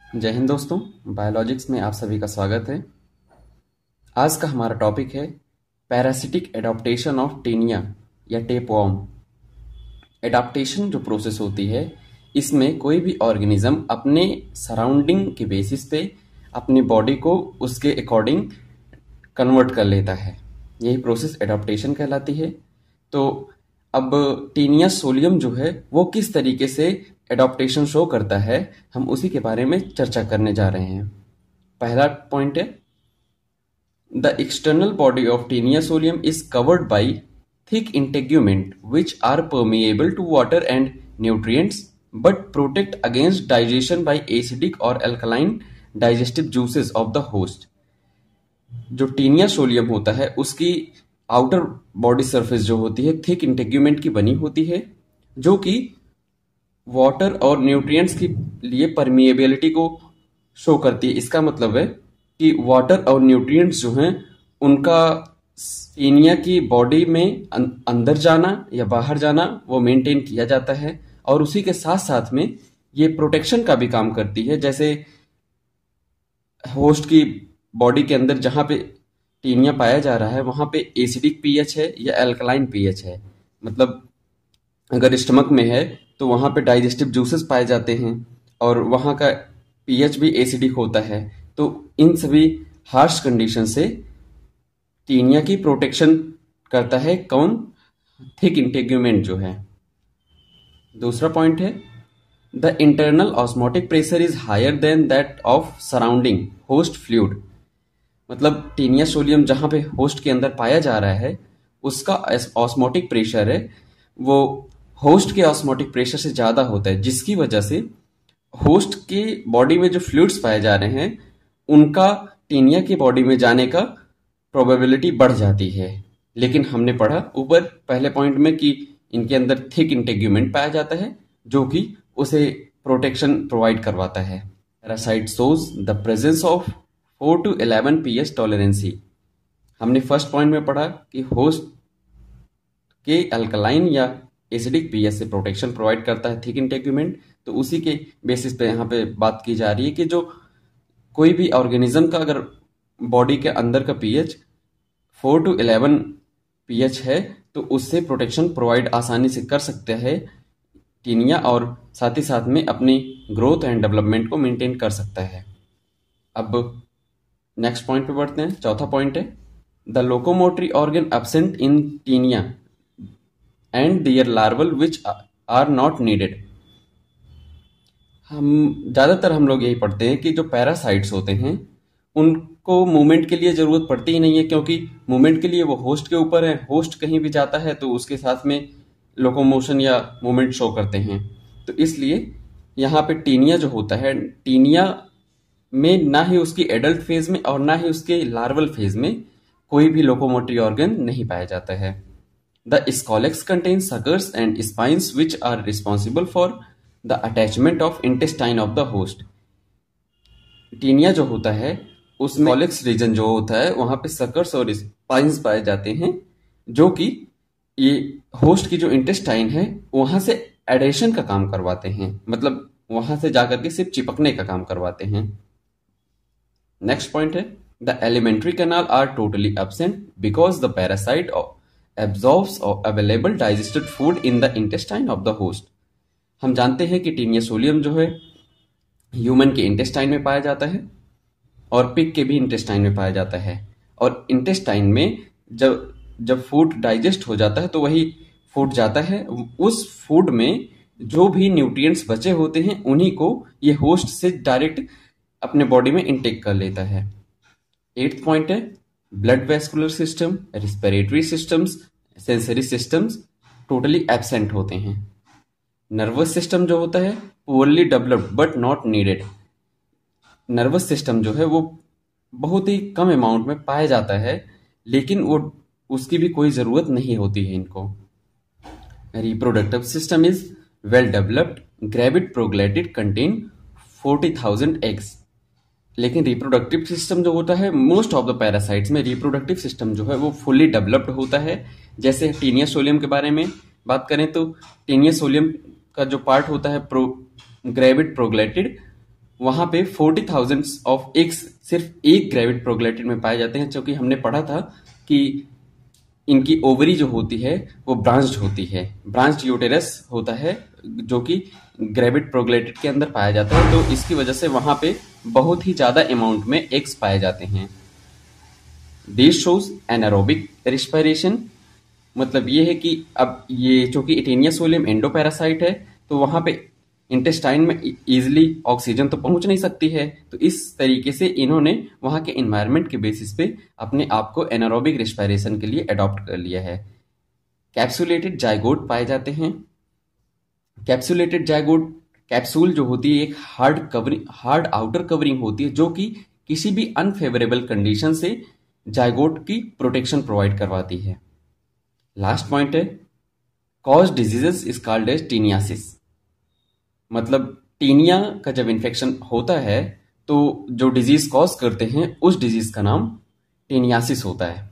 जय हिंद दोस्तों। बायोलॉजिक्स में आप सभी का स्वागत है। आज का हमारा टॉपिक है पैरासिटिक एडाप्टेशन ऑफ टेनिया या टेपवर्म। एडाप्टेशन जो प्रोसेस होती है, इसमें कोई भी ऑर्गेनिज्म अपने सराउंडिंग के बेसिस पे अपनी बॉडी को उसके अकॉर्डिंग कन्वर्ट कर लेता है। यही प्रोसेस एडाप्टेशन कहलाती है। तो अब टीनिया सोलियम जो है वो किस तरीके से एडाप्टेशन शो करता है, हम उसी के बारे में चर्चा करने जा रहे हैं। पहला पॉइंट है, the external body of Taenia solium is covered by thick integument which are permeable to water and nutrients but protect against digestion by acidic or alkaline digestive juices of the host। जो taenia solium होता है उसकी outer body surface जो होती है thick integument की बनी होती है, जो कि वाटर और न्यूट्रिएंट्स के लिए परमिएबिलिटी को शो करती है। इसका मतलब है कि वाटर और न्यूट्रिएंट्स जो हैं उनका टीनिया की बॉडी में अंदर जाना या बाहर जाना वो मेंटेन किया जाता है, और उसी के साथ साथ में ये प्रोटेक्शन का भी काम करती है। जैसे होस्ट की बॉडी के अंदर जहाँ पे टीनिया पाया जा रहा है वहाँ पे एसिडिक पीएच है या अल्कलाइन पीएच है, मतलब अगर स्टमक में है तो वहाँ पे डाइजेस्टिव जूसेस पाए जाते हैं और वहाँ का पीएच भी एसिडिक होता है। तो इन सभी हार्श कंडीशन से टीनिया की प्रोटेक्शन करता है कौन? थिक इंटेग्यूमेंट जो है। दूसरा पॉइंट है, the internal osmotic pressure is higher than that of surrounding host fluid. मतलब टीनिया सोलियम जहां पे होस्ट के अंदर पाया जा रहा है उसका ऑस्मोटिक प्रेशर है वो होस्ट के ऑस्मोटिक प्रेशर से ज्यादा होता है, जिसकी वजह से होस्ट की बॉडी में जो फ्लूइड्स पाए जा रहे हैं उनका टीनिया की बॉडी में जाने का प्रोबेबिलिटी बढ़ जाती है। लेकिन हमने पढ़ा ऊपर पहले पॉइंट में कि इनके अंदर थिक इंटेग्यूमेंट पाया जाता है जो कि उसे प्रोटेक्शन प्रोवाइड करवाता है। Parasite shows the presence of 4 to 11 pH टॉलरेंसी। हमने फर्स्ट पॉइंट में पढ़ा कि होस्ट के अल्कलाइन या एसिडिक पीएच से प्रोटेक्शन प्रोवाइड करता है थिक इंटेग्यूमेंट। तो उसी के बेसिस पे यहाँ पे बात की जा रही है कि जो कोई भी ऑर्गेनिज्म का अगर बॉडी के अंदर का पीएच 4 to 11 पीएच है तो उससे प्रोटेक्शन प्रोवाइड आसानी से कर सकते हैं टीनिया, और साथ ही साथ में अपनी ग्रोथ एंड डेवलपमेंट को मेंटेन कर सकता है। अब नेक्स्ट पॉइंट पे बढ़ते हैं। चौथा पॉइंट है, the locomotory organ absent in Taenia and their larval which are not needed. हम लोग यही पढ़ते हैं कि जो पैरासाइट्स होते हैं उनको मूवमेंट के लिए जरूरत पड़ती ही नहीं है, क्योंकि मूवमेंट के लिए वो होस्ट के ऊपर है। होस्ट कहीं भी जाता है तो उसके साथ में लोकोमोशन या मूवमेंट शो करते हैं। तो इसलिए यहाँ पे टीनिया जो होता है, टीनिया में ना ही उसकी एडल्ट फेज में और ना ही उसके लार्वल फेज में कोई भी लोकोमोटरी ऑर्गन नहीं पाया जाता है। The scolex contain suckers and spines which are responsible for the attachment of intestine of the host. Taenia जो होता है उसमें कॉलेक्स रीजन जो होता है वहां पे सकर्स और स्पाइन्स पाए जाते हैं, जो कि ये होस्ट की जो इंटेस्टाइन है वहां से एडेशन का काम करवाते हैं, मतलब वहां से जाकर के सिर्फ चिपकने का काम करवाते हैं। नेक्स्ट पॉइंट है, the alimentary canal are totally absent because the parasite absorbs available digested food in the intestine of the host. हम जानते हैं कि टीनिया सोलियम जो है ह्यूमन के इंटेस्टाइन में पाया जाता है और पिग के भी इंटेस्टाइन में पाया जाता है, और इंटेस्टाइन में जब फूड डाइजेस्ट हो जाता है तो वही फूड जाता है। उस फूड में जो भी न्यूट्रिएंट्स बचे होते हैं उन्हीं को ये होस्ट से डायरेक्ट अपने बॉडी में इनटेक कर लेता है। 8th पॉइंट है, blood vascular system, respiratory systems, sensory systems totally absent होते हैं। नर्वस सिस्टम जो होता है poorly developed but not needed. Nervous system जो है वो बहुत ही कम अमाउंट में पाया जाता है, लेकिन वो उसकी भी कोई ज़रूरत नहीं होती है इनको। Reproductive system is well developed, gravid proglottid contain 40,000 eggs. लेकिन रिप्रोडक्टिव सिस्टम जो होता है मोस्ट ऑफ द पैरासाइट्स में रिप्रोडक्टिव सिस्टम जो है वो फुल्ली डेवलप्ड होता है। जैसे टीनिया सोलियम के बारे में बात करें तो टीनिया सोलियम का जो पार्ट होता है ग्रेविड प्रोग्लैटिड, वहां पे 40,000 ऑफ एग्स सिर्फ एक ग्रेविड प्रोगैलेटिड में पाए जाते हैं, क्योंकि हमने पढ़ा था कि इनकी ओवरी जो होती है वो ब्रांच्ड होती है, ब्रांच्ड यूटेरस होता है जो कि ग्रेविड प्रोगैलेटिड के अंदर पाया जाता है, तो इसकी वजह से वहां पे बहुत ही ज्यादा अमाउंट में एग्स पाए जाते हैं। दिस शोज एनारोबिक रेस्पिरेशन, मतलब ये है कि अब ये चूंकि इटेनिया सोलियम एंडोपैरासाइट है, तो वहां पे इंटेस्टाइन में इजिली ऑक्सीजन तो पहुंच नहीं सकती है, तो इस तरीके से इन्होंने वहां के एनवायरनमेंट के बेसिस पे अपने आप को एनारोबिक रेस्पिरेशन के लिए अडॉप्ट कर लिया है। कैप्सुलेटेड जाइगोट पाए जाते हैं। कैप्सुलेटेड जाइगोट, कैप्सूल जो होती है एक हार्ड आउटर कवरिंग होती है जो कि किसी भी अनफेवरेबल कंडीशन से जाइगोट की प्रोटेक्शन प्रोवाइड करवाती है। लास्ट पॉइंट है cause diseases is called as taeniasis, मतलब टीनिया का जब इन्फेक्शन होता है तो जो डिजीज कॉज करते हैं उस डिजीज का नाम टीनियासिस होता है।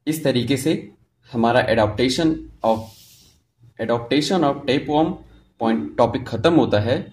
इस तरीके से हमारा adaptation of tapeworm point topic खत्म होता है।